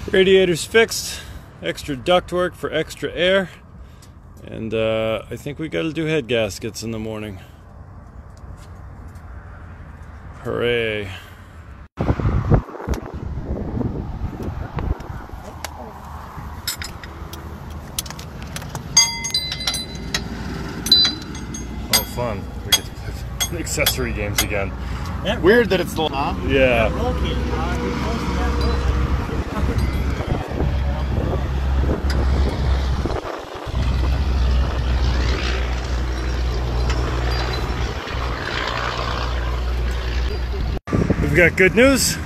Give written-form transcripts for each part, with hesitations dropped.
Radiator's fixed, extra ductwork for extra air, and I think we got to do head gaskets in the morning. Hooray. Oh, fun. We get to play accessory games again. Weird that it's the Yeah. We've got good news.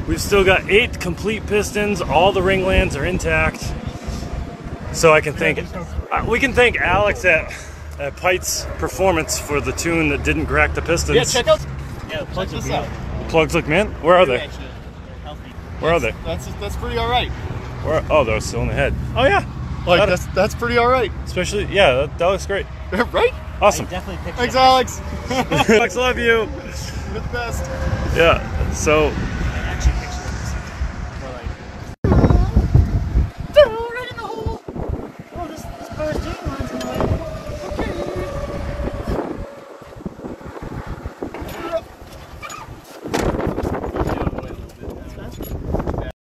We've still got 8 complete pistons. All the ring lands are intact. So I can thank we can thank Alex at Pite's Performance for the tune that didn't crack the pistons. Yeah, check out. Yeah, plugs look mint. Plugs look mint? Where are they? Where are they? That's pretty alright. Where? Oh, they're still in the head. Oh yeah. Like that's pretty alright. Especially, yeah, that looks great. Right? Awesome. Thanks, Alex. Alex, love you. You're the best. Yeah. So